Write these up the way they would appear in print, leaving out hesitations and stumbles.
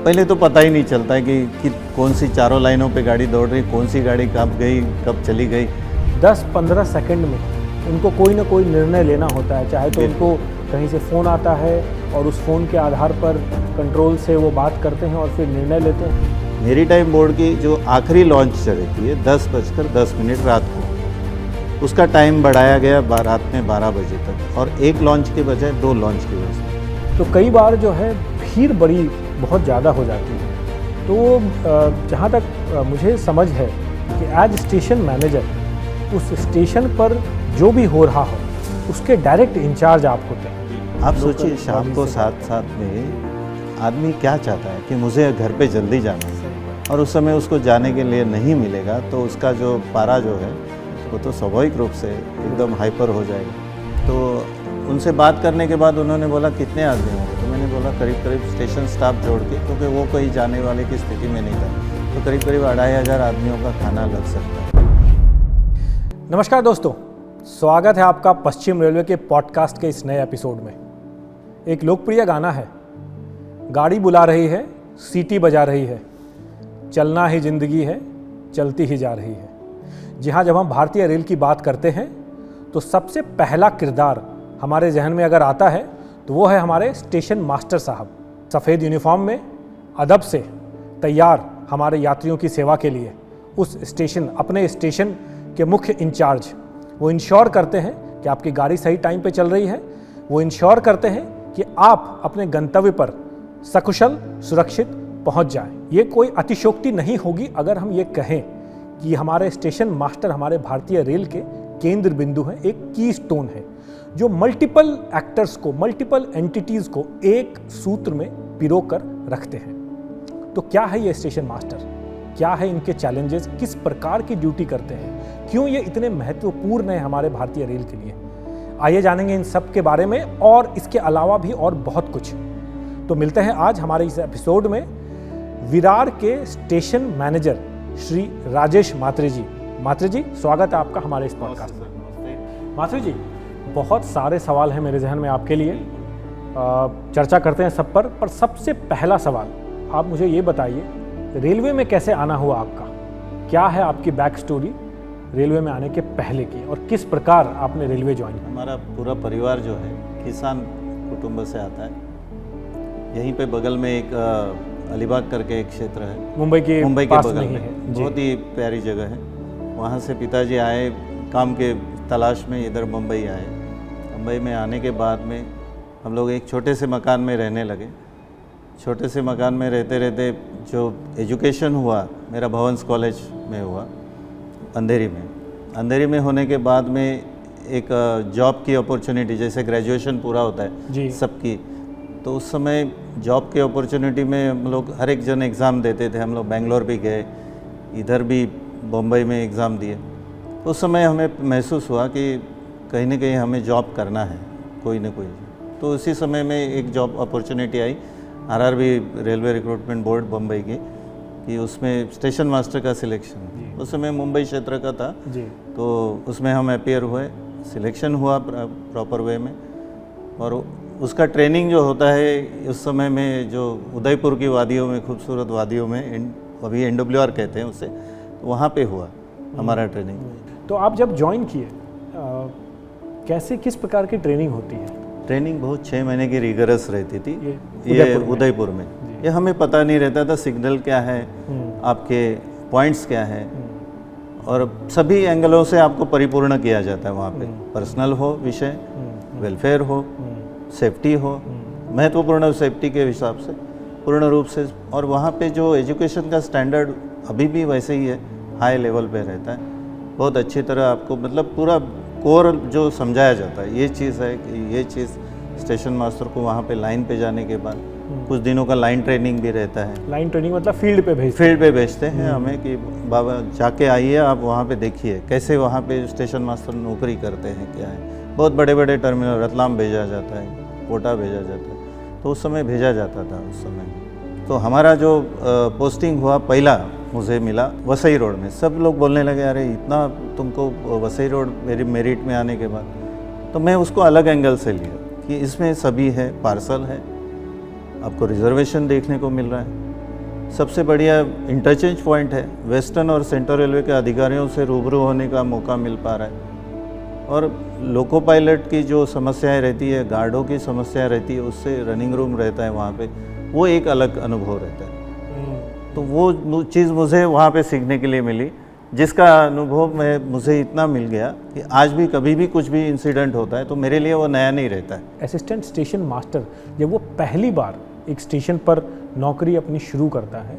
पहले तो पता ही नहीं चलता है कि कौन सी चारों लाइनों पे गाड़ी दौड़ रही, कौन सी गाड़ी कब गई कब चली गई। 10-15 सेकंड में उनको कोई ना कोई निर्णय लेना होता है, चाहे तो उनको कहीं से फ़ोन आता है और उस फ़ोन के आधार पर कंट्रोल से वो बात करते हैं और फिर निर्णय लेते हैं। मेरीटाइम बोर्ड की जो आखिरी लॉन्च रहती है 10:10 रात को, उसका टाइम बढ़ाया गया रात में 12 बजे तक, और एक लॉन्च के बजाय 2 लॉन्च की वजह से। तो कई बार जो है भीड़ बड़ी बहुत ज़्यादा हो जाती है। तो जहाँ तक मुझे समझ है कि एज स्टेशन मैनेजर उस स्टेशन पर जो भी हो रहा हो उसके डायरेक्ट इंचार्ज आप होते हैं। आप सोचिए शाम को 7 में आदमी क्या चाहता है कि मुझे घर पे जल्दी जाना है, और उस समय उसको जाने के लिए नहीं मिलेगा तो उसका जो पारा जो है वो तो स्वाभाविक रूप से एकदम हाइपर हो जाएगा। तो उनसे बात करने के बाद उन्होंने बोला कितने आदमी होंगे, तो मैंने बोला करीब स्टेशन स्टाफ जोड़ के, क्योंकि वो कोई जाने वाले की स्थिति में नहीं था, तो करीब 2,500 आदमियों का खाना लग सकता है। नमस्कार दोस्तों, स्वागत है आपका पश्चिम रेलवे के पॉडकास्ट के इस नए एपिसोड में। एक लोकप्रिय गाना है, गाड़ी बुला रही है, सीटी बजा रही है, चलना ही जिंदगी है, चलती ही जा रही है। जी हाँ, जब हम भारतीय रेल की बात करते हैं तो सबसे पहला किरदार हमारे जहन में अगर आता है तो वो है हमारे स्टेशन मास्टर साहब। सफ़ेद यूनिफॉर्म में अदब से तैयार हमारे यात्रियों की सेवा के लिए उस स्टेशन, अपने स्टेशन के मुख्य इंचार्ज, वो इंश्योर करते हैं कि आपकी गाड़ी सही टाइम पे चल रही है। वो इंश्योर करते हैं कि आप अपने गंतव्य पर सकुशल सुरक्षित पहुंच जाएं। ये कोई अतिशयोक्ति नहीं होगी अगर हम ये कहें कि हमारे स्टेशन मास्टर हमारे भारतीय रेल के केंद्र बिंदु हैं, एक की स्टोन है जो मल्टीपल एक्टर्स को, मल्टीपल एंटिटीज़ को एक सूत्र में पिरो कर रखते हैं। तो क्या है ये स्टेशन मास्टर, क्या है इनके चैलेंजेस, किस प्रकार की ड्यूटी करते हैं, क्यों ये इतने महत्वपूर्ण है हमारे भारतीय रेल के लिए, आइए जानेंगे इन सब के बारे में, और इसके अलावा भी और बहुत कुछ। तो मिलते हैं आज हमारे इस एपिसोड में विरार के स्टेशन मैनेजर श्री राजेश मात्रे जी। मात्रे जी, स्वागत है आपका हमारे इस पॉडकास्ट में। मात्रे जी, बहुत सारे सवाल हैं मेरे जहन में आपके लिए, चर्चा करते हैं सब पर सबसे पहला सवाल आप मुझे ये बताइए, रेलवे में कैसे आना हुआ आपका? क्या है आपकी बैक स्टोरी रेलवे में आने के पहले की, और किस प्रकार आपने रेलवे ज्वाइन किया? हमारा पूरा परिवार जो है किसान कुटुंब से आता है। यहीं पे बगल में एक अलीबाग करके एक क्षेत्र है, मुंबई के बगल में, बहुत ही प्यारी जगह है। वहाँ से पिताजी आए काम के तलाश में, इधर मुंबई आए। मुंबई में आने के बाद में हम लोग एक छोटे से मकान में रहने लगे। छोटे से मकान में रहते रहते जो एजुकेशन हुआ मेरा भवंस कॉलेज में हुआ, अंधेरी में होने के बाद में एक जॉब की अपॉर्चुनिटी, जैसे ग्रेजुएशन पूरा होता है सबकी, तो उस समय जॉब के अपॉर्चुनिटी में हम लोग हर एक जन एग्ज़ाम देते थे। हम लोग बेंगलोर भी गए, इधर भी बम्बई में एग्ज़ाम दिए। उस समय हमें महसूस हुआ कि कहीं ना कहीं हमें जॉब करना है, कोई ना कोई। तो उसी समय में एक जॉब अपॉर्चुनिटी आई RRB railway recruitment board Bombay की, कि उसमें स्टेशन मास्टर का सिलेक्शन, उस समय मुंबई क्षेत्र का था जी। तो उसमें हम अपीयर हुए, सिलेक्शन हुआ प्रॉपर वे में, और उसका ट्रेनिंग जो होता है उस समय में जो उदयपुर की वादियों में, खूबसूरत वादियों में, अभी NWR कहते हैं उससे, तो वहाँ पे हुआ हमारा ट्रेनिंग। तो आप जब ज्वाइन किए कैसे, किस प्रकार की ट्रेनिंग होती है? ट्रेनिंग बहुत 6 महीने की रिगरस रहती थी। ये उदयपुर में ये हमें पता नहीं रहता था सिग्नल क्या है, आपके पॉइंट्स क्या है, और सभी एंगलों से आपको परिपूर्ण किया जाता है वहाँ पे। पर्सनल हो विषय, वेलफेयर हो, सेफ्टी हो, महत्वपूर्ण सेफ्टी के हिसाब से पूर्ण रूप से। और वहाँ पे जो एजुकेशन का स्टैंडर्ड अभी भी वैसे ही है, हाई लेवल पे रहता है। बहुत अच्छी तरह आपको मतलब पूरा कोर जो समझाया जाता है, ये चीज़ है कि ये चीज़ स्टेशन मास्टर को वहाँ पे लाइन पे जाने के बाद कुछ दिनों का लाइन ट्रेनिंग भी रहता है। लाइन ट्रेनिंग मतलब फील्ड पे भेजते हैं हमें कि बाबा जाके आइए, आप वहाँ पे देखिए कैसे वहाँ पे स्टेशन मास्टर नौकरी करते हैं, क्या है। बहुत बड़े बड़े टर्मिनल, रतलाम भेजा जाता है, कोटा भेजा जाता है, तो उस समय भेजा जाता था उस समय। तो हमारा जो पोस्टिंग हुआ पहला मुझे मिला वसई रोड में। सब लोग बोलने लगे अरे इतना तुमको वसई रोड मेरी मेरिट में आने के बाद, तो मैं उसको अलग एंगल से लिया कि इसमें सभी है, पार्सल है, आपको रिजर्वेशन देखने को मिल रहा है। सबसे बढ़िया इंटरचेंज पॉइंट है, वेस्टर्न और सेंट्रल रेलवे के अधिकारियों से रूबरू होने का मौका मिल पा रहा है। और लोको पायलट की जो समस्याएं रहती है, गार्डों की समस्या रहती है, उससे रनिंग रूम रहता है वहाँ पे, वो एक अलग अनुभव रहता है। तो वो चीज़ मुझे वहाँ पे सीखने के लिए मिली, जिसका अनुभव मुझे इतना मिल गया कि आज भी कभी भी कुछ भी इंसिडेंट होता है तो मेरे लिए वो नया नहीं रहता है। असिस्टेंट स्टेशन मास्टर जब वो पहली बार एक स्टेशन पर नौकरी अपनी शुरू करता है,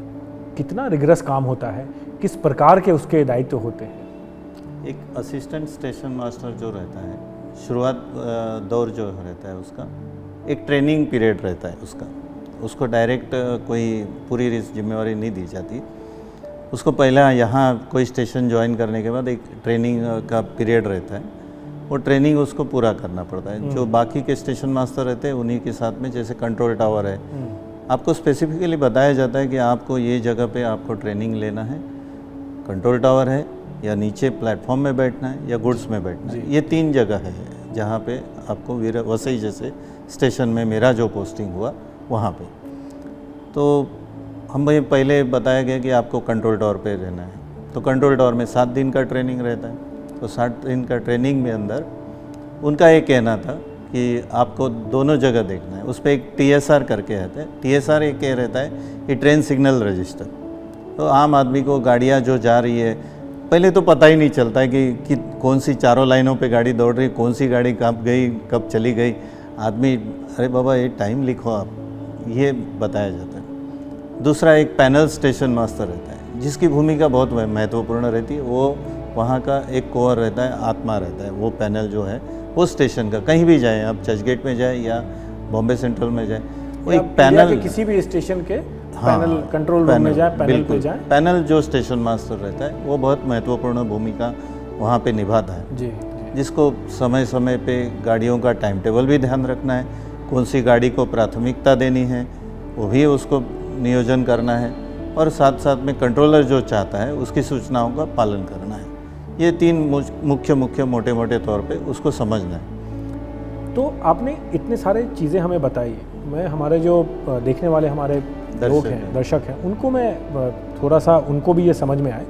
कितना रिगरस काम होता है, किस प्रकार के उसके दायित्व होते हैं? एक असिस्टेंट स्टेशन मास्टर जो रहता है, शुरुआत दौर जो रहता है उसका एक ट्रेनिंग पीरियड रहता है उसको डायरेक्ट कोई पूरी जिम्मेवारी नहीं दी जाती। उसको पहले यहाँ कोई स्टेशन ज्वाइन करने के बाद एक ट्रेनिंग का पीरियड रहता है, वो ट्रेनिंग उसको पूरा करना पड़ता है। जो बाकी के स्टेशन मास्टर रहते हैं उन्हीं के साथ में, जैसे कंट्रोल टावर है, आपको स्पेसिफिकली बताया जाता है कि आपको ये जगह पे आपको ट्रेनिंग लेना है, कंट्रोल टावर है या नीचे प्लेटफॉर्म में बैठना है या गुड्स में बैठना है। ये 3 जगह है जहाँ पे आपको वसई जैसे स्टेशन में मेरा जो पोस्टिंग हुआ वहाँ पे। तो हमें पहले बताया गया कि आपको कंट्रोल टावर पे रहना है, तो कंट्रोल टावर में 7 दिन का ट्रेनिंग रहता है। तो 7 दिन का ट्रेनिंग में अंदर उनका ये कहना था कि आपको दोनों जगह देखना है। उस पर एक TSR करके रहता है। TSR एक कह रहता है कि ट्रेन सिग्नल रजिस्टर। तो आम आदमी को गाड़ियाँ जो जा रही है, पहले तो पता ही नहीं चलता है कि कौन सी चारों लाइनों पे गाड़ी दौड़ रही, कौन सी गाड़ी कब गई कब चली गई। आदमी अरे बाबा ये टाइम लिखो आप, ये बताया जाता है। दूसरा एक पैनल स्टेशन मास्टर रहता है, जिसकी भूमिका बहुत महत्वपूर्ण रहती है। वो वहाँ का एक कोर रहता है, आत्मा रहता है। वो पैनल जो है वो स्टेशन का, कहीं भी जाएँ आप, चर्चगेट में जाए या बॉम्बे सेंट्रल में जाए, वो एक पैनल किसी भी स्टेशन के पैनल कंट्रोल रूम में जाए, पैनल पे जाए, पैनल जो स्टेशन मास्टर रहता है वो बहुत महत्वपूर्ण भूमिका वहाँ पे निभाता है। जी। जिसको समय समय पे गाड़ियों का टाइम टेबल भी ध्यान रखना है, कौन सी गाड़ी को प्राथमिकता देनी है वो भी उसको नियोजन करना है, और साथ साथ में कंट्रोलर जो चाहता है उसकी सूचनाओं का पालन करना है। ये 3 मुख्य मोटे मोटे तौर पे उसको समझना है। तो आपने इतने सारे चीज़ें हमें बताई, मैं हमारे जो देखने वाले हमारे लोग हैं, दर्शक हैं, उनको मैं थोड़ा सा उनको भी ये समझ में आए।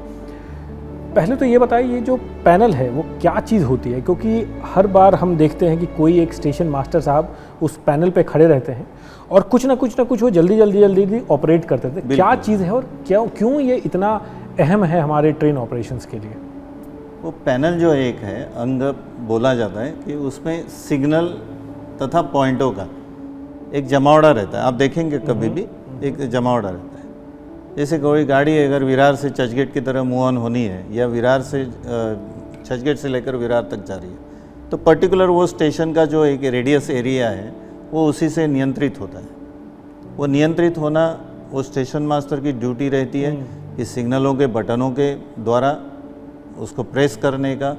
पहले तो ये बताइए ये जो पैनल है वो क्या चीज़ होती है, क्योंकि हर बार हम देखते हैं कि कोई एक स्टेशन मास्टर साहब उस पैनल पे खड़े रहते हैं और कुछ ना कुछ वो जल्दी ऑपरेट करते थे। क्या चीज़ है और क्यों ये इतना अहम है हमारे ट्रेन ऑपरेशंस के लिए? वो पैनल जो एक है अंग बोला जाता है कि उसमें सिग्नल तथा पॉइंटों का एक जमावड़ा रहता है। आप देखेंगे कभी भी एक जमावड़ा रहता है। जैसे कोई गाड़ी अगर विरार से चर्चगेट की तरह मूव ऑन होनी है या विरार से चर्चगेट से लेकर विरार तक जा रही है, तो पर्टिकुलर वो स्टेशन का जो एक रेडियस एरिया है वो उसी से नियंत्रित होता है। वो नियंत्रित होना वो स्टेशन मास्टर की ड्यूटी रहती है कि सिग्नलों के बटनों के द्वारा उसको प्रेस करने का,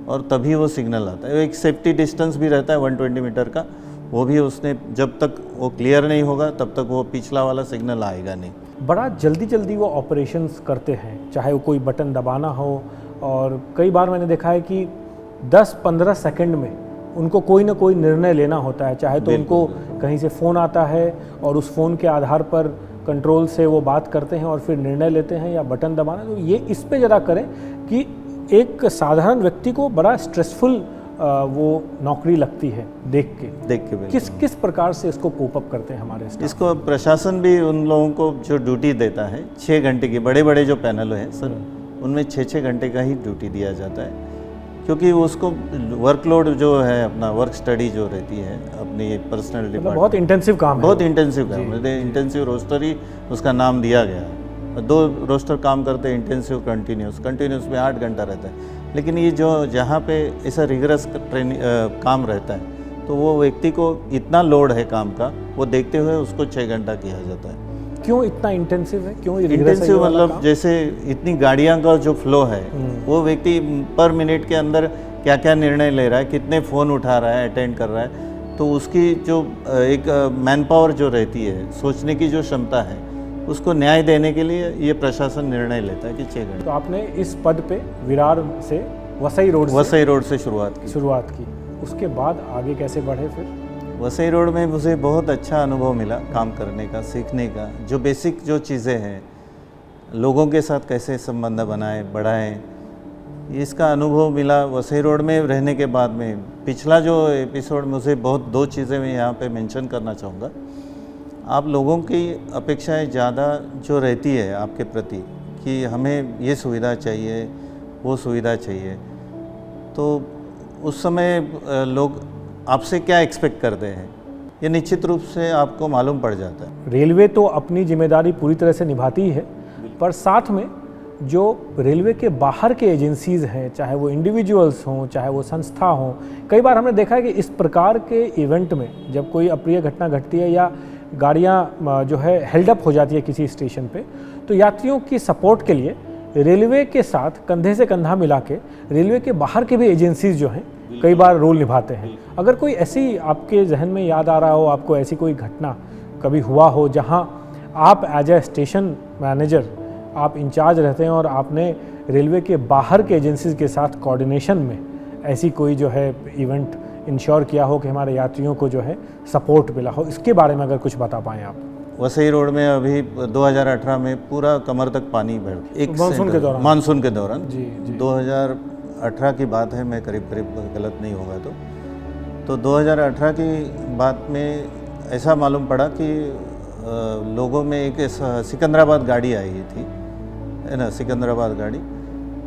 और तभी वो सिग्नल आता है। एक सेफ्टी डिस्टेंस भी रहता है 120 मीटर का, वो भी उसने जब तक वो क्लियर नहीं होगा तब तक वो पिछला वाला सिग्नल आएगा नहीं। बड़ा जल्दी वो ऑपरेशंस करते हैं, चाहे वो कोई बटन दबाना हो, और कई बार मैंने देखा है कि 10-15 सेकंड में उनको कोई ना कोई निर्णय लेना होता है। चाहे तो उनको कहीं से फ़ोन आता है और उस फ़ोन के आधार पर कंट्रोल से वो बात करते हैं और फिर निर्णय लेते हैं, या बटन दबाना। तो ये इस पे ज़रा करें कि एक साधारण व्यक्ति को बड़ा स्ट्रेसफुल वो नौकरी लगती है देख के किस प्रकार से इसको कोप अप करते हैं हमारे स्टाफ? इसको प्रशासन भी उन लोगों को जो ड्यूटी देता है 6 घंटे की, बड़े जो पैनल हैं सर, उनमें 6 घंटे का ही ड्यूटी दिया जाता है, क्योंकि उसको वर्कलोड जो है अपना वर्क स्टडी जो रहती है अपनी पर्सनल डिपार्टमेंट, बहुत इंटेंसिव काम है, बहुत इंटेंसिव काम है। इंटेंसिव रोस्टर ही उसका नाम दिया गया है। 2 रोस्टर काम करते हैं, इंटेंसिव कंटिन्यूस में 8 घंटा रहता है। लेकिन ये जो जहाँ पे ऐसा रिगरस काम रहता है तो वो व्यक्ति को इतना लोड है काम का, वो देखते हुए उसको 6 घंटा किया जाता है। क्यों इतना इंटेंसिव है? क्यों इंटेंसिव मतलब जैसे इतनी गाड़ियाँ का जो फ्लो है, वो व्यक्ति पर मिनट के अंदर क्या क्या निर्णय ले रहा है, कितने फ़ोन उठा रहा है, अटेंड कर रहा है, तो उसकी जो एक मैन पावर जो रहती है, सोचने की जो क्षमता है, उसको न्याय देने के लिए ये प्रशासन निर्णय लेता है कि 6 घंटे। तो आपने इस पद पे विरार से वसई रोड से शुरुआत की। उसके बाद आगे कैसे बढ़े फिर? वसई रोड में मुझे बहुत अच्छा अनुभव मिला काम करने का, सीखने का। जो बेसिक जो चीज़ें हैं, लोगों के साथ कैसे संबंध बनाएं, बढ़ाएं, इसका अनुभव मिला वसई रोड में रहने के बाद में। पिछला जो एपिसोड मुझे बहुत 2 चीज़ें मैं यहाँ पे मेंशन करना चाहूँगा। आप लोगों की अपेक्षाएं ज़्यादा जो रहती है आपके प्रति कि हमें ये सुविधा चाहिए, वो सुविधा चाहिए, तो उस समय लोग आपसे क्या एक्सपेक्ट करते हैं, ये निश्चित रूप से आपको मालूम पड़ जाता है। रेलवे तो अपनी जिम्मेदारी पूरी तरह से निभाती ही है, पर साथ में जो रेलवे के बाहर के एजेंसीज़ हैं, चाहे वो इंडिविजुअल्स हों, चाहे वो संस्था हों, कई बार हमने देखा है कि इस प्रकार के इवेंट में जब कोई अप्रिय घटना घटती है या गाड़ियाँ जो है हेल्ड अप हो जाती है किसी स्टेशन पे, तो यात्रियों की सपोर्ट के लिए रेलवे के साथ कंधे से कंधा मिला के रेलवे के बाहर के भी एजेंसीज़ जो हैं कई बार रोल निभाते हैं। अगर कोई ऐसी आपके जहन में याद आ रहा हो, आपको ऐसी कोई घटना कभी हुआ हो जहां आप एज ए स्टेशन मैनेजर आप इंचार्ज रहते हैं और आपने रेलवे के बाहर के एजेंसीज़ के साथ कोऑर्डिनेशन में ऐसी कोई जो है इवेंट इंश्योर किया हो कि हमारे यात्रियों को जो है सपोर्ट मिला हो, इसके बारे में अगर कुछ बता पाएँ आप। वसई रोड में अभी 2018 में पूरा कमर तक पानी भर, एक मानसून के दौरान जी 2018 की बात है, मैं करीब गलत नहीं होगा तो 2018 की बात में ऐसा मालूम पड़ा कि लोगों में एक सिकंदराबाद गाड़ी आई थी, है ना, सिकंदराबाद गाड़ी।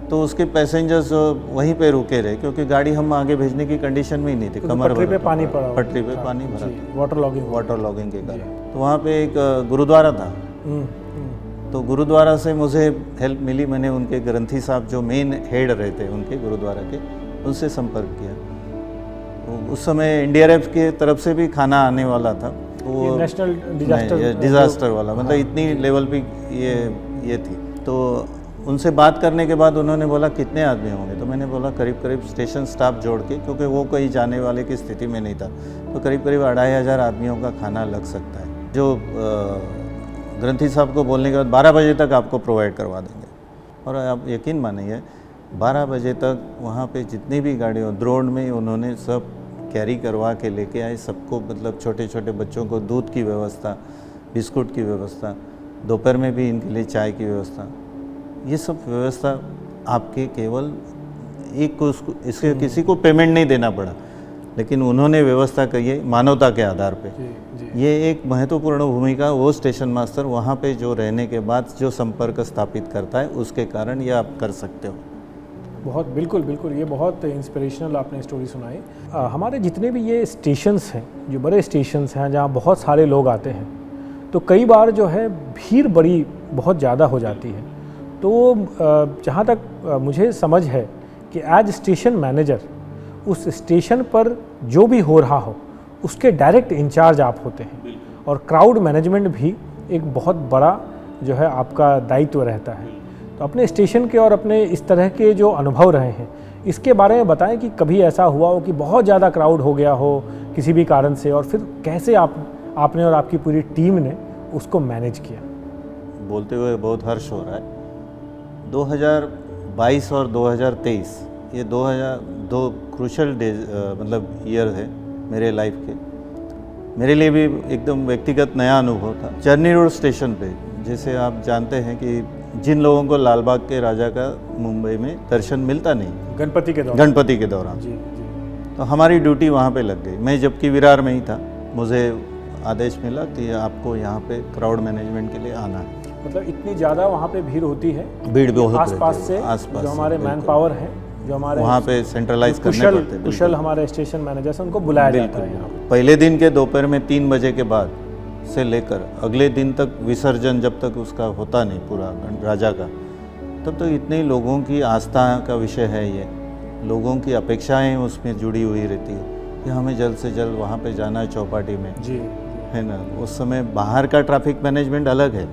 तो उसके पैसेंजर्स वहीं पे रुके रहे क्योंकि गाड़ी हम आगे भेजने की कंडीशन में ही नहीं थी। कमर पटरी पे पानी पड़ा, पटरी पे पानी भरा, वाटर लॉगिंग के कारण। तो वहाँ पे एक गुरुद्वारा था, तो गुरुद्वारा से मुझे हेल्प मिली। मैंने उनके ग्रंथी साहब जो मेन हेड रहते हैं उनके गुरुद्वारा के, उनसे संपर्क किया। तो उस समय NDRF के तरफ से भी खाना आने वाला था, वो नेशनल डिज़ास्टर वाला, मतलब इतनी लेवल पे ये थी। तो उनसे बात करने के बाद उन्होंने बोला कितने आदमी होंगे, तो मैंने बोला करीब स्टेशन स्टाफ जोड़ के, क्योंकि वो कहीं जाने वाले की स्थिति में नहीं था, तो करीब 2500 आदमियों का खाना लग सकता है, जो ग्रंथी साहब को बोलने के बाद 12 बजे तक आपको प्रोवाइड करवा देंगे। और आप यकीन मानिए 12 बजे तक वहाँ पे जितनी भी गाड़ी हो, द्रोण में उन्होंने सब कैरी करवा के लेके आए सबको, मतलब छोटे छोटे बच्चों को दूध की व्यवस्था, बिस्कुट की व्यवस्था, दोपहर में भी इनके लिए चाय की व्यवस्था, ये सब व्यवस्था आपके केवल एक को इसके किसी को पेमेंट नहीं देना पड़ा, लेकिन उन्होंने व्यवस्था की है मानवता के आधार पे। ये एक महत्वपूर्ण भूमिका वो स्टेशन मास्टर वहाँ पे जो रहने के बाद जो संपर्क स्थापित करता है, उसके कारण ये आप कर सकते हो। बहुत बिल्कुल, ये बहुत इंस्पिरेशनल आपने स्टोरी सुनाई। हमारे जितने भी ये स्टेशंस हैं, जो बड़े स्टेशंस हैं जहाँ बहुत सारे लोग आते हैं, तो कई बार जो है भीड़ बहुत ज़्यादा हो जाती है। तो जहाँ तक मुझे समझ है कि एज स्टेशन मैनेजर उस स्टेशन पर जो भी हो रहा हो उसके डायरेक्ट इंचार्ज आप होते हैं, और क्राउड मैनेजमेंट भी एक बहुत बड़ा जो है आपका दायित्व रहता है। तो अपने स्टेशन के और अपने इस तरह के जो अनुभव रहे हैं, इसके बारे में बताएं कि कभी ऐसा हुआ हो कि बहुत ज़्यादा क्राउड हो गया हो किसी भी कारण से, और फिर कैसे आपने और आपकी पूरी टीम ने उसको मैनेज किया। बोलते हुए बहुत हर्ष हो रहा है। 2022 और 2023 ये 2 क्रूशल डेज मतलब ईयर है मेरे लाइफ के। मेरे लिए भी एकदम व्यक्तिगत नया अनुभव था। चरनी रोड स्टेशन पे, जैसे आप जानते हैं कि जिन लोगों को लालबाग के राजा का मुंबई में दर्शन मिलता नहीं गणपति के दौरान जी, तो हमारी ड्यूटी वहाँ पे लग गई। मैं जबकि विरार में ही था, मुझे आदेश मिला कि आपको यहाँ पे क्राउड मैनेजमेंट के लिए आना है। मतलब इतनी ज़्यादा वहाँ पे भीड़ होती है, भीड़ बहुत आसपास से जो हमारे मैन पावर है, जो हमारे वहाँ पे सेंट्रलाइज करने पड़ते हैं, कुशल हमारे स्टेशन मैनेजर से उनको बुलाया जाता है। पहले दिन के दोपहर में 3 बजे के बाद से लेकर अगले दिन तक विसर्जन जब तक उसका होता नहीं पूरा राजा का, तब तो इतने लोगों की आस्था का विषय है। ये लोगों की अपेक्षाएं उसमें जुड़ी हुई रहती है कि हमें जल्द से जल्द वहाँ पे जाना है चौपाटी में, जी है ना। उस समय बाहर का ट्रैफिक मैनेजमेंट अलग है,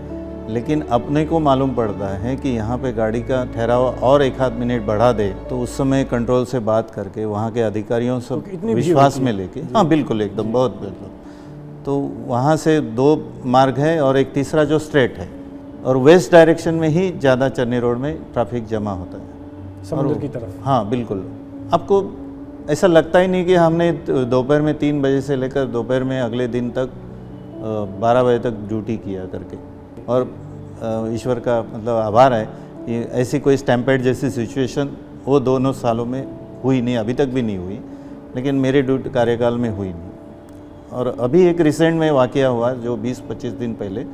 लेकिन अपने को मालूम पड़ता है कि यहाँ पे गाड़ी का ठहराव और 1 आध मिनट बढ़ा दे, तो उस समय कंट्रोल से बात करके वहाँ के अधिकारियों से विश्वास में लेके, हाँ बिल्कुल एकदम बहुत बिल्कुल। तो वहाँ से 2 मार्ग है और एक तीसरा जो स्ट्रेट है, और वेस्ट डायरेक्शन में ही ज़्यादा चरनी रोड में ट्रैफिक जमा होता है समुद्र की तरफ। हाँ बिल्कुल, आपको ऐसा लगता ही नहीं कि हमने दोपहर में 3 बजे से लेकर दोपहर में अगले दिन तक 12 बजे तक ड्यूटी किया करके। और ईश्वर का मतलब आभार है कि ऐसी कोई स्टैम्पेड जैसी सिचुएशन वो दोनों सालों में हुई नहीं, अभी तक भी नहीं हुई, लेकिन मेरे ड्यूटी कार्यकाल में हुई नहीं। और अभी एक रिसेंट में वाक़या हुआ जो 20-25 दिन पहले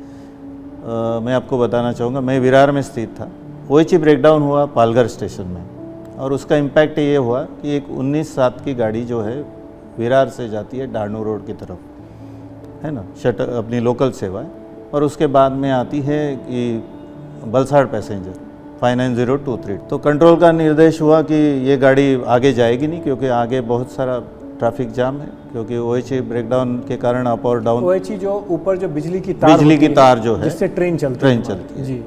मैं आपको बताना चाहूँगा। मैं विरार में स्थित था, ओएचई ब्रेकडाउन हुआ पालघर स्टेशन में, और उसका इम्पैक्ट ये हुआ कि एक 19/7 की गाड़ी जो है विरार से जाती है डाणू रोड की तरफ, है ना, शटर अपनी लोकल सेवा है, और उसके बाद में आती है कि वलसाड़ पैसेंजर 59023। तो कंट्रोल का निर्देश हुआ कि ये गाड़ी आगे जाएगी नहीं, क्योंकि आगे बहुत सारा ट्रैफिक जाम है, क्योंकि ओएचई ब्रेकडाउन के कारण अप और डाउन। ओएचई जो ऊपर जो बिजली की तार जो है जिससे ट्रेन चलती है जी,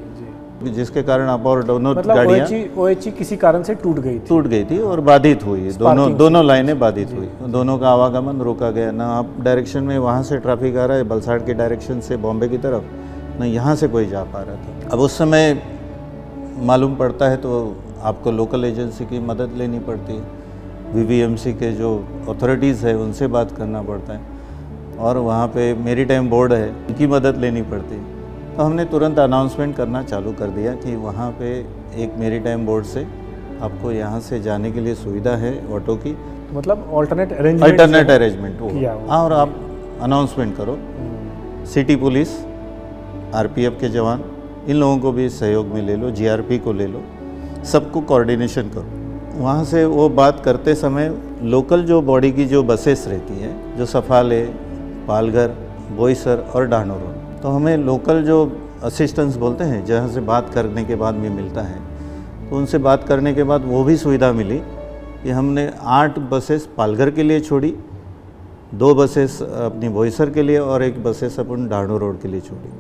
जिसके कारण अप और डाउन मतलब गाड़ियाँ ओएचई किसी कारण से टूट गई थी और बाधित हुई। दोनों लाइनें बाधित हुई, दोनों का आवागमन रोका गया। ना आप डायरेक्शन में वहाँ से ट्रैफिक आ रहा है वलसाड़ की डायरेक्शन से बॉम्बे की तरफ, ना यहाँ से कोई जा पा रहा था। अब उस समय मालूम पड़ता है तो आपको लोकल एजेंसी की मदद लेनी पड़ती है, वीवीएमसी के जो अथॉरिटीज़ है उनसे बात करना पड़ता है, और वहाँ पे मैरीटाइम बोर्ड है उनकी मदद लेनी पड़ती है। तो हमने तुरंत अनाउंसमेंट करना चालू कर दिया कि वहाँ पे एक मैरीटाइम बोर्ड से आपको यहाँ से जाने के लिए सुविधा है ऑटो की, मतलब अल्टरनेट अरेंजमेंट हो, और आप अनाउंसमेंट करो। सिटी पुलिस, आरपीएफ के जवान, इन लोगों को भी सहयोग में ले लो, जीआरपी को ले लो, सबको कोऑर्डिनेशन करो। वहाँ से वो बात करते समय लोकल जो बॉडी की जो बसेस रहती हैं, जो सफाले, पालघर, बोईसर और डाणू रोड, तो हमें लोकल जो असिस्टेंस बोलते हैं जहाँ से बात करने के बाद में मिलता है, तो उनसे बात करने के बाद वो भी सुविधा मिली कि हमने 8 बसेस पालघर के लिए छोड़ी, 2 बसेस अपनी बोईसर के लिए और 1 बसेस अपन डाणू रोड के लिए छोड़ी।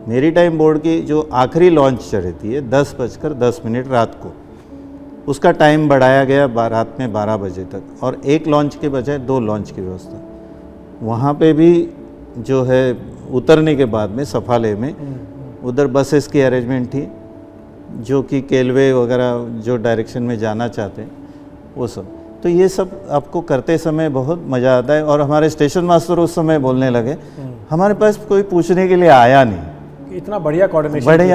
मैरीटाइम बोर्ड की जो आखिरी लॉन्च रहती है 10:10 रात को, उसका टाइम बढ़ाया गया रात में 12 बजे तक, और 1 लॉन्च के बजाय 2 लॉन्च की व्यवस्था। वहाँ पे भी जो है उतरने के बाद में सफाले में उधर बसेस की अरेंजमेंट थी, जो कि केलवे वगैरह जो डायरेक्शन में जाना चाहते हैं वो सब। तो ये सब आपको करते समय बहुत मज़ा आता है। और हमारे स्टेशन मास्टर उस समय बोलने लगे, हमारे पास कोई पूछने के लिए आया नहीं, इतना बढ़िया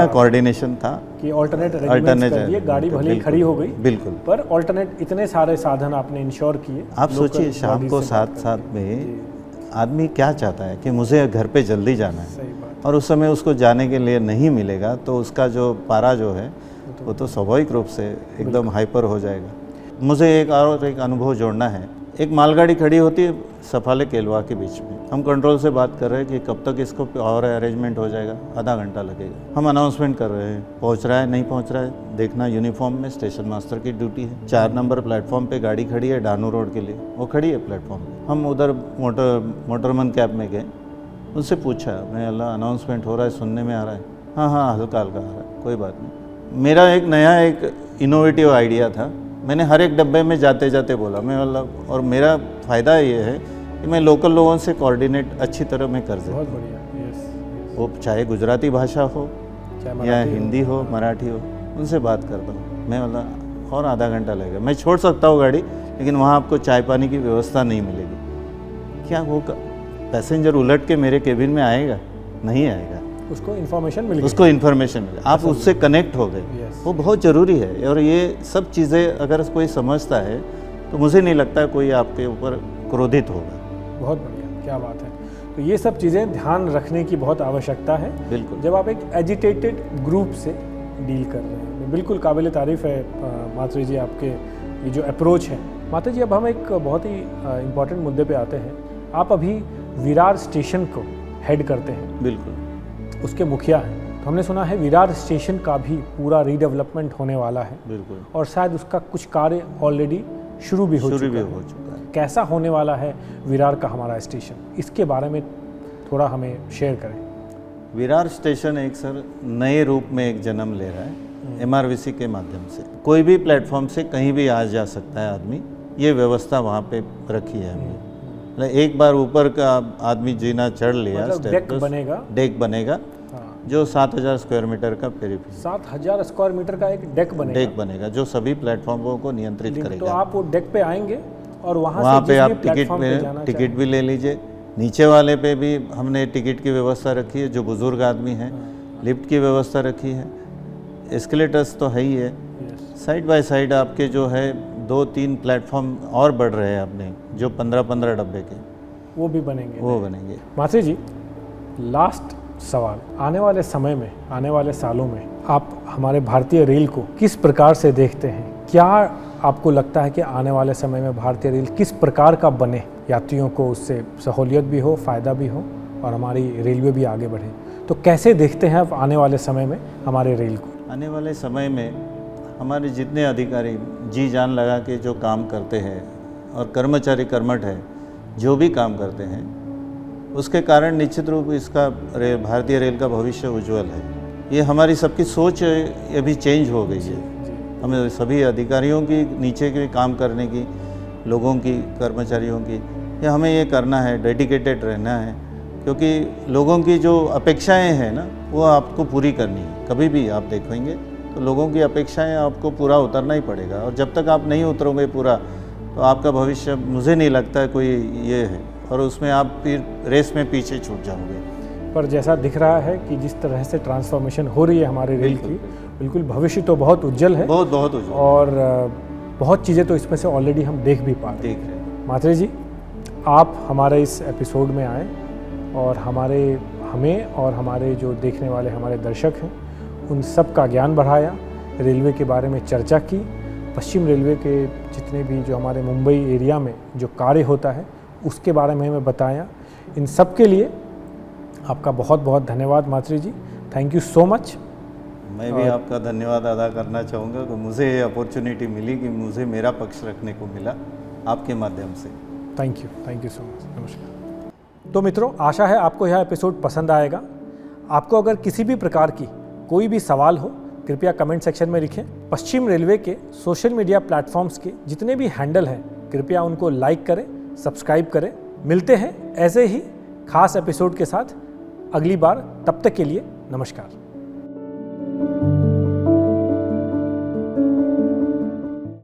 कोऑर्डिनेशन था कि अल्टरनेट गाड़ी भले ही खड़ी हो गई, बिल्कुल, पर अल्टरनेट इतने सारे साधन आपने इंश्योर किए। आप सोचिए शाम को 7 में आदमी क्या चाहता है कि मुझे घर पे जल्दी जाना है, और उस समय उसको जाने के लिए नहीं मिलेगा तो उसका जो पारा जो है वो तो स्वाभाविक रूप से एकदम हाइपर हो जाएगा। मुझे एक अनुभव जोड़ना है। एक मालगाड़ी खड़ी होती है सफाले केलवा के बीच में, हम कंट्रोल से बात कर रहे हैं कि कब तक इसको और अरेंजमेंट हो जाएगा, आधा घंटा लगेगा। हम अनाउंसमेंट कर रहे हैं, पहुंच रहा है नहीं पहुंच रहा है देखना यूनिफॉर्म में स्टेशन मास्टर की ड्यूटी है। 4 नंबर प्लेटफॉर्म पे गाड़ी खड़ी है डाणू रोड के लिए, वो खड़ी है प्लेटफॉर्म पे। हम उधर मोटरमन कैब में गए, उनसे पूछा, मैं अल्लाह अनाउंसमेंट हो रहा है, सुनने में आ रहा है? हाँ हल्का हल्का आ रहा है, कोई बात नहीं। मेरा एक नया एक इनोवेटिव आइडिया था, मैंने हर एक डब्बे में जाते जाते बोला, मैं मतलब, और मेरा फ़ायदा ये है कि मैं लोकल लोगों से कोऑर्डिनेट अच्छी तरह मैं कर सकता हूँ। बहुत बढ़िया, वो चाहे गुजराती भाषा हो या हिंदी हो, मराठी हो, उनसे बात करता हूँ मैं, मतलब और आधा घंटा लगेगा। मैं छोड़ सकता हूँ गाड़ी, लेकिन वहाँ आपको चाय पानी की व्यवस्था नहीं मिलेगी। क्या वो पैसेंजर उलट के मेरे केबिन में आएगा? नहीं आएगा। उसको इन्फॉर्मेशन मिल मिले, आप उससे कनेक्ट हो गए, वो बहुत ज़रूरी है। और ये सब चीज़ें अगर कोई समझता है तो मुझे नहीं लगता कोई आपके ऊपर क्रोधित होगा। बहुत बढ़िया, क्या बात है। तो ये सब चीज़ें ध्यान रखने की बहुत आवश्यकता है, बिल्कुल, जब आप एक एजिटेटेड ग्रुप से डील कर रहे हैं। बिल्कुल काबिल तारीफ़ है मातृ जी आपके ये जो अप्रोच है। माता जी, अब हम एक बहुत ही इम्पॉर्टेंट मुद्दे पे आते हैं। आप अभी विरार स्टेशन को हेड करते हैं, बिल्कुल, उसके मुखिया हैं। तो हमने सुना है विरार स्टेशन का भी पूरा रीडेवलपमेंट होने वाला है, बिल्कुल, और शायद उसका कुछ कार्य ऑलरेडी शुरू भी हो चुका है। कैसा होने वाला है विरार का हमारा स्टेशन, इसके बारे में थोड़ा हमें शेयर करें। विरार स्टेशन एक सर नए रूप में एक जन्म ले रहा है एमआरवीसी के माध्यम से। कोई भी प्लेटफॉर्म से कहीं भी आ जा सकता है आदमी, ये व्यवस्था वहाँ पे रखी है हमने। मतलब एक बार ऊपर का आदमी जीना चढ़ लिया, मतलब डेक बनेगा जो 7000 स्क्वायर मीटर का पेरीफेरी, 7000 स्क्वायर मीटर का एक डेक बनेगा जो सभी प्लेटफॉर्मों को नियंत्रित करेगा। तो आप वो डेक पे आएंगे और वहाँ पे से आप टिकट टिकट भी ले लीजिए। नीचे वाले पे भी हमने टिकट की व्यवस्था रखी है, जो बुज़ुर्ग आदमी हैं लिफ्ट की व्यवस्था रखी है, एस्केलेटर्स तो है ही है। साइड बाय साइड आपके जो है 2-3 प्लेटफॉर्म और बढ़ रहे हैं अपने, जो 15-15 डब्बे के वो भी बनेंगे। माथुर जी, लास्ट सवाल, आने वाले समय में, आने वाले सालों में आप हमारे भारतीय रेल को किस प्रकार से देखते हैं? क्या आपको लगता है कि आने वाले समय में भारतीय रेल किस प्रकार का बने, यात्रियों को उससे सहूलियत भी हो, फ़ायदा भी हो और हमारी रेलवे भी आगे बढ़े? तो कैसे देखते हैं आप आने वाले समय में हमारे रेल को? आने वाले समय में हमारे जितने अधिकारी जी जान लगा के जो काम करते हैं और कर्मचारी कर्मठ है जो भी काम करते हैं, उसके कारण निश्चित रूप इसका भारतीय रेल का भविष्य उज्जवल है। ये हमारी सबकी सोच अभी चेंज हो गई है। हमें सभी अधिकारियों की, नीचे के काम करने की, लोगों की, कर्मचारियों की, ये हमें ये करना है, डेडिकेटेड रहना है, क्योंकि लोगों की जो अपेक्षाएं हैं ना, वो आपको पूरी करनी है। कभी भी आप देखेंगे तो लोगों की अपेक्षाएं आपको पूरा उतरना ही पड़ेगा, और जब तक आप नहीं उतरोगे पूरा, तो आपका भविष्य मुझे नहीं लगता है कोई ये है, और उसमें आप फिर रेस में पीछे छूट जाओगे। पर जैसा दिख रहा है कि जिस तरह से ट्रांसफॉर्मेशन हो रही है हमारे रेल की, बिल्कुल भविष्य तो बहुत उज्जवल है। बहुत उज्जवल, और बहुत चीज़ें तो इसमें से ऑलरेडी हम देख भी पा रहे हैं। माथुर जी, आप हमारे इस एपिसोड में आए और हमें और हमारे जो देखने वाले हमारे दर्शक हैं उन सब का ज्ञान बढ़ाया, रेलवे के बारे में चर्चा की, पश्चिम रेलवे के जितने भी जो हमारे मुंबई एरिया में जो कार्य होता है उसके बारे में हमें बताया। इन सब के लिए आपका बहुत बहुत धन्यवाद माथुर जी, थैंक यू सो मच। मैं भी आपका धन्यवाद अदा करना चाहूँगा कि मुझे ये अपॉर्चुनिटी मिली, कि मुझे मेरा पक्ष रखने को मिला आपके माध्यम से। Thank you so much. नमस्कार। तो मित्रों, आशा है आपको यह एपिसोड पसंद आएगा। आपको अगर किसी भी प्रकार की कोई भी सवाल हो, कृपया कमेंट सेक्शन में लिखें। पश्चिम रेलवे के सोशल मीडिया प्लेटफॉर्म्स के जितने भी हैंडल हैं, कृपया उनको लाइक करें, सब्सक्राइब करें। मिलते हैं ऐसे ही खास एपिसोड के साथ अगली बार, तब तक के लिए नमस्कार।